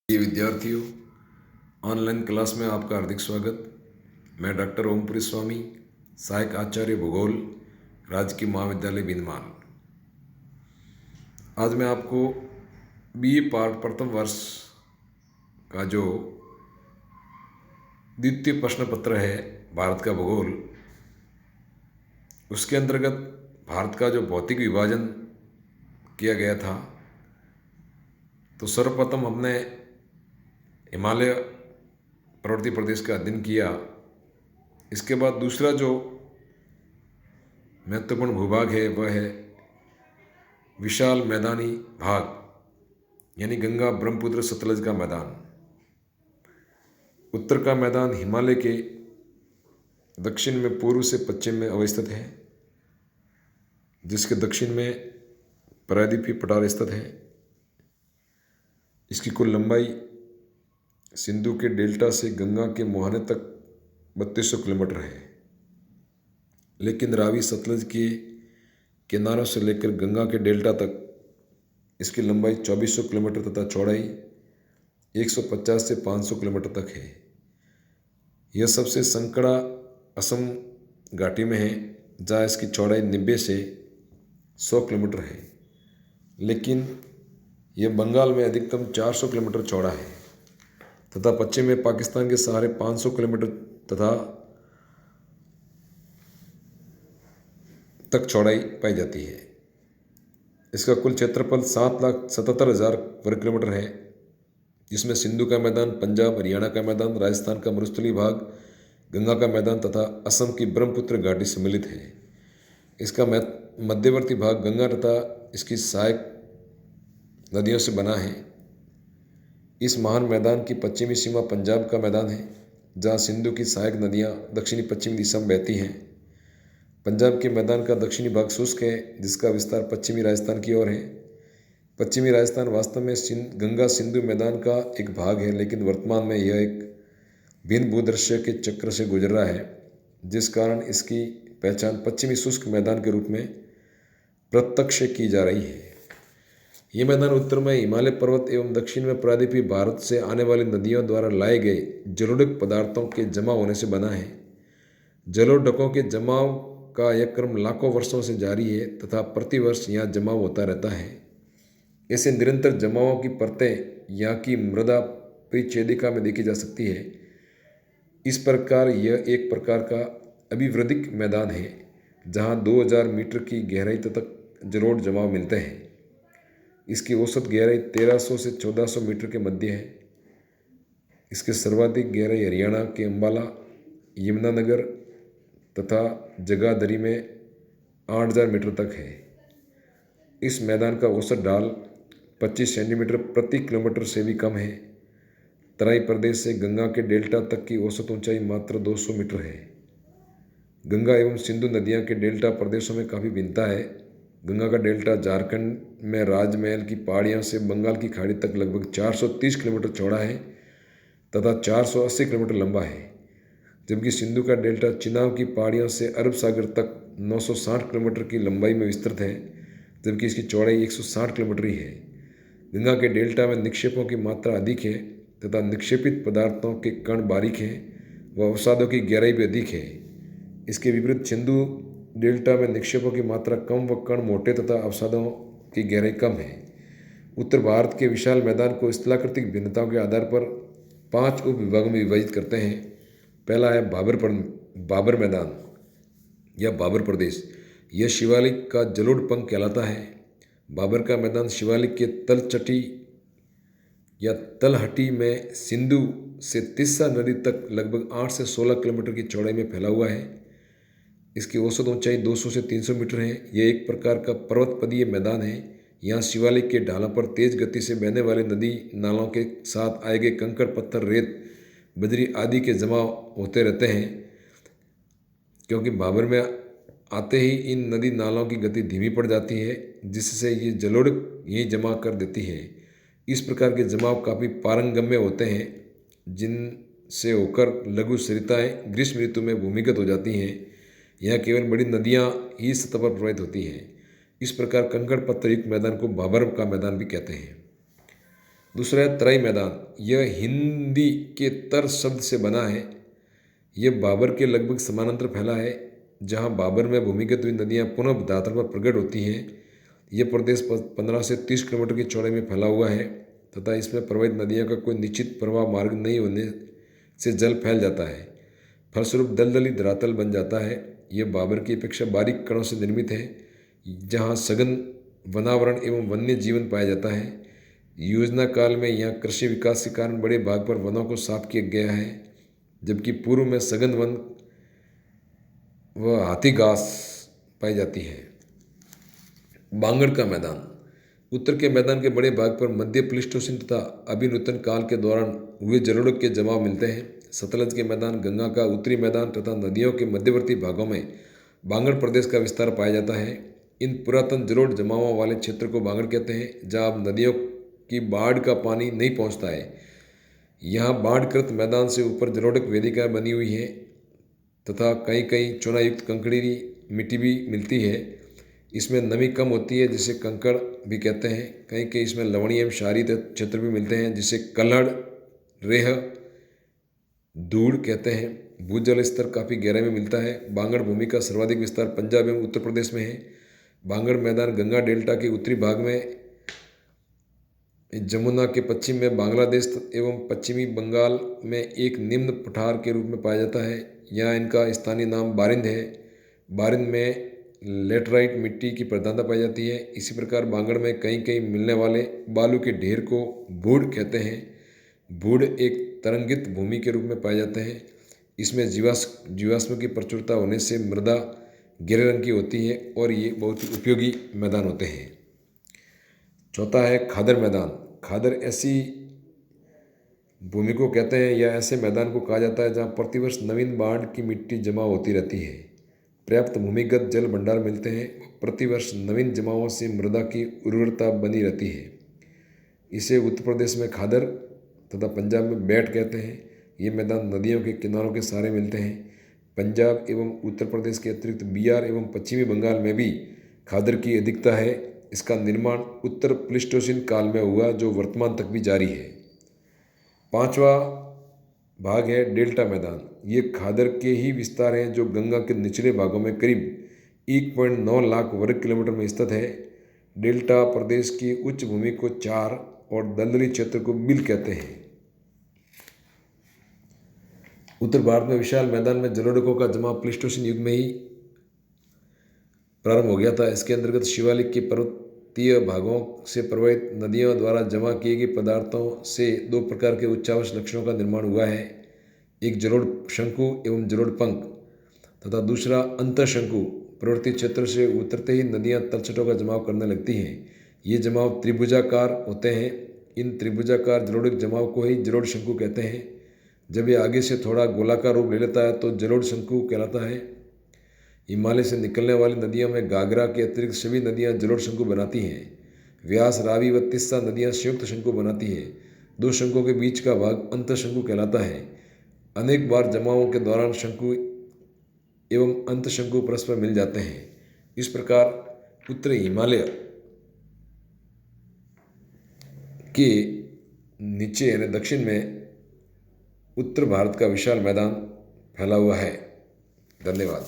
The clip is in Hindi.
ये विद्यार्थियों, ऑनलाइन क्लास में आपका हार्दिक स्वागत। मैं डॉक्टर ओमपुरी स्वामी, सहायक आचार्य भूगोल, राजकीय महाविद्यालय बीनमाल। आज मैं आपको बीए पार्ट प्रथम वर्ष का जो द्वितीय प्रश्न पत्र है भारत का भूगोल, उसके अंतर्गत भारत का जो भौतिक विभाजन किया गया था, तो सर्वप्रथम हमने हिमालय पर्वतीय प्रदेश का अध्ययन किया। इसके बाद दूसरा जो महत्वपूर्ण भूभाग है वह है विशाल मैदानी भाग, यानी गंगा ब्रह्मपुत्र सतलज का मैदान। उत्तर का मैदान हिमालय के दक्षिण में पूर्व से पश्चिम में अवस्थित है, जिसके दक्षिण में प्रायद्वीपीय पठार स्थित है। इसकी कुल लंबाई सिंधु के डेल्टा से गंगा के मुहाने तक 3200 किलोमीटर है, लेकिन रावी सतलज के किनारों से लेकर गंगा के डेल्टा तक इसकी लंबाई 2400 किलोमीटर तथा चौड़ाई 150 से 500 किलोमीटर तक है। यह सबसे संकरा असम घाटी में है, जहाँ इसकी चौड़ाई 90 से 100 किलोमीटर है, लेकिन यह बंगाल में अधिकतम 400 किलोमीटर चौड़ा है तथा पश्चिम में पाकिस्तान के सहारे 500 किलोमीटर तथा तक चौड़ाई पाई जाती है। इसका कुल क्षेत्रफल 7,77,000 वर्ग किलोमीटर है, जिसमें सिंधु का मैदान, पंजाब हरियाणा का मैदान, राजस्थान का मरुस्थलीय भाग, गंगा का मैदान तथा असम की ब्रह्मपुत्र घाटी सम्मिलित है। इसका मध्यवर्ती भाग गंगा तथा इसकी सहायक नदियों से बना है। इस महान मैदान की पश्चिमी सीमा पंजाब का मैदान है, जहाँ सिंधु की सहायक नदियाँ दक्षिणी पश्चिमी दिशा में बहती हैं। पंजाब के मैदान का दक्षिणी भाग शुष्क है, जिसका विस्तार पश्चिमी राजस्थान की ओर है। पश्चिमी राजस्थान वास्तव में गंगा सिंधु मैदान का एक भाग है, लेकिन वर्तमान में यह एक भिन्न भूदृश्य के चक्र से गुजर रहा है, जिस कारण इसकी पहचान पश्चिमी शुष्क मैदान के रूप में प्रत्यक्ष की जा रही है। ये मैदान उत्तर में हिमालय पर्वत एवं दक्षिण में प्रायद्वीपीय भारत से आने वाली नदियों द्वारा लाए गए जलोढ़ पदार्थों के जमा होने से बना है। जलोढ़कों के जमाव का यह क्रम लाखों वर्षों से जारी है तथा प्रतिवर्ष यहाँ जमाव होता रहता है। ऐसे निरंतर जमावों की परतें यहाँ की मृदा परिच्छेदिका में देखी जा सकती है। इस प्रकार यह एक प्रकार का अभिवृद्धिक मैदान है, जहाँ 2000 मीटर की गहराई तक जलोढ़ जमाव मिलते हैं। इसकी औसत गहराई 1300 से 1400 मीटर के मध्य है। इसकी सर्वाधिक गहराई हरियाणा के अंबाला, यमुनानगर तथा जगाधरी में 8000 मीटर तक है। इस मैदान का औसत ढाल 25 सेंटीमीटर प्रति किलोमीटर से भी कम है। तराई प्रदेश से गंगा के डेल्टा तक की औसत ऊंचाई मात्र 200 मीटर है। गंगा एवं सिंधु नदियां के डेल्टा प्रदेशों में काफ़ी भिन्नता है। गंगा का डेल्टा झारखंड में राजमहल की पहाड़ियों से बंगाल की खाड़ी तक लगभग 430 किलोमीटर चौड़ा है तथा 480 किलोमीटर लंबा है, जबकि सिंधु का डेल्टा चिनाब की पहाड़ियों से अरब सागर तक 960 किलोमीटर की लंबाई में विस्तृत है, जबकि इसकी चौड़ाई 160 किलोमीटर ही है। गंगा के डेल्टा में निक्षेपों की मात्रा अधिक है तथा निक्षेपित पदार्थों के कण बारीक हैं व अवसादों की गहराई भी अधिक है। इसके विपरीत सिंधु डेल्टा में निक्षेपों की मात्रा कम व कण मोटे तथा अवसादों की गहराई कम है। उत्तर भारत के विशाल मैदान को स्थलाकृतिक भिन्नताओं के आधार पर 5 उप विभागों में विभाजित करते हैं। पहला है बाबर मैदान या बाबर प्रदेश। यह शिवालिक का जलोढ़ पंख कहलाता है। बाबर का मैदान शिवालिक के तलचटी या तलहटी में सिंधु से तिस्सा नदी तक लगभग 8 से 16 किलोमीटर की चौड़ाई में फैला हुआ है। इसकी औसत ऊंचाई 200 से 300 मीटर है। यह एक प्रकार का पर्वतपदीय मैदान है। यहाँ शिवालिक के ढालों पर तेज गति से बहने वाले नदी नालों के साथ आए गए कंकड़, पत्थर, रेत, बजरी आदि के जमा होते रहते हैं। क्योंकि बाबर में आते ही इन नदी नालों की गति धीमी पड़ जाती है, जिससे ये जलोढ़ यहीं जमा कर देती है। इस प्रकार के जमाव काफ़ी पारंगम्य होते हैं, जिनसे होकर लघु सरिताएँ ग्रीष्म ऋतु में भूमिगत हो जाती हैं। यहाँ केवल बड़ी नदियाँ ही सतह पर प्रवाहित होती हैं। इस प्रकार कंकड़ पत्थर युक्त मैदान को बाबर का मैदान भी कहते हैं। दूसरा है तराई मैदान। यह हिंदी के तर शब्द से बना है। यह बाबर के लगभग समानांतर फैला है, जहाँ बाबर में भूमिगत हुई नदियाँ पुनः धरातल पर प्रकट होती हैं। यह प्रदेश 15 से 30 किलोमीटर की चौड़ाई में फैला हुआ है तथा इसमें प्रवाहित नदियों का कोई निश्चित प्रवाह मार्ग नहीं होने से जल फैल जाता है, फलस्वरूप दलदली धरातल बन जाता है। यह बाबर की अपेक्षा बारीक कणों से निर्मित है, जहाँ सघन वनावरण एवं वन्य जीवन पाया जाता है। योजना काल में यहाँ कृषि विकास के कारण बड़े भाग पर वनों को साफ किया गया है, जबकि पूर्व में सघन वन व हाथी घास पाई जाती है। बांगड़ का मैदान। उत्तर के मैदान के बड़े भाग पर मध्य प्लीस्टोसीन तथा अभिनूतन काल के दौरान हुए जलोढ़ के जमाव मिलते हैं। सतलज के मैदान, गंगा का उत्तरी मैदान तथा नदियों के मध्यवर्ती भागों में बांगड़ प्रदेश का विस्तार पाया जाता है। इन पुरातन जलोढ़ जमावों वाले क्षेत्र को बांगड़ कहते हैं, जहाँ अब नदियों की बाढ़ का पानी नहीं पहुँचता है। यहाँ बाढ़कृत मैदान से ऊपर जलोढ़ वेदिकाएँ बनी हुई हैं तथा कहीं कहीं चूनायुक्त कंकड़ी मिट्टी भी मिलती है। इसमें नमी कम होती है, जिसे कंकड़ भी कहते हैं। कहीं कहीं इसमें लवणीय एवं क्षारीय क्षेत्र भी मिलते हैं, जिसे कल्हड़, रेह, धूड़ कहते हैं। भूजल स्तर काफ़ी गहराई में मिलता है। बांगड़ भूमि का सर्वाधिक विस्तार पंजाब एवं उत्तर प्रदेश में है। बांगड़ मैदान गंगा डेल्टा के उत्तरी भाग में, जमुना के पश्चिम में बांग्लादेश एवं पश्चिमी बंगाल में एक निम्न पठार के रूप में पाया जाता है। यहाँ इनका स्थानीय नाम बारिंद है। बारिंद में लेटराइट मिट्टी की प्रधानता पाई जाती है। इसी प्रकार बांगड़ में कहीं कहीं मिलने वाले बालू के ढेर को भूड़ कहते हैं। भूड़ एक तरंगित भूमि के रूप में पाए जाते हैं। इसमें जीवाश्म की प्रचुरता होने से मृदा गहरे रंग की होती है और ये बहुत ही उपयोगी मैदान होते हैं। चौथा है खादर मैदान। खादर ऐसी भूमि को कहते हैं या ऐसे मैदान को कहा जाता है जहाँ प्रतिवर्ष नवीन बाढ़ की मिट्टी जमा होती रहती है। पर्याप्त भूमिगत जल भंडार मिलते हैं। प्रतिवर्ष नवीन जमावों से मृदा की उर्वरता बनी रहती है। इसे उत्तर प्रदेश में खादर तथा पंजाब में बैठ कहते हैं। ये मैदान नदियों के किनारों के सहारे मिलते हैं। पंजाब एवं उत्तर प्रदेश के अतिरिक्त बिहार एवं पश्चिमी बंगाल में भी खादर की अधिकता है। इसका निर्माण उत्तर प्लीस्टोसीन काल में हुआ, जो वर्तमान तक भी जारी है। पांचवा भाग है डेल्टा मैदान। ये खादर के ही विस्तार हैं, जो गंगा के निचले भागों में करीब 1.9 लाख वर्ग किलोमीटर में स्थित है। डेल्टा प्रदेश की उच्च भूमि को चार और दलदली क्षेत्र को बिल कहते हैं। उत्तर भारत में विशाल मैदान में जलोढ़ों का जमाव प्लीस्टोसीन युग में ही प्रारंभ हो गया था। इसके अंतर्गत शिवालिक के पर्वतीय भागों से प्रवाहित नदियों द्वारा जमा किए गए पदार्थों से दो प्रकार के उच्चावच लक्षणों का निर्माण हुआ है। एक जलोढ़ शंकु एवं जलोढ़ पंख तथा दूसरा अंतःशंकु। प्रवृत्ति क्षेत्र से उतरते ही नदियां तलछटों का जमाव करने लगती हैं। ये जमाव त्रिभुजाकार होते हैं। इन त्रिभुजाकार जलोढ़ जमाव को ही जलोढ़ शंकु कहते हैं। जब ये आगे से थोड़ा गोलाकार रूप ले लेता है तो जलोढ़ शंकु कहलाता है। हिमालय से निकलने वाली नदियों में घाघरा के अतिरिक्त सभी नदियां जलोढ़ शंकु बनाती हैं। व्यास, रावी व तिस्सा नदियां संयुक्त शंकु बनाती हैं। दो शंकुओं के बीच का भाग अंतःशंकु कहलाता है। अनेक बार जमावों के दौरान शंकु एवं अंतःशंकु परस्पर मिल जाते हैं। इस प्रकार उत्तरी हिमालय के नीचे यानी दक्षिण में उत्तर भारत का विशाल मैदान फैला हुआ है। धन्यवाद।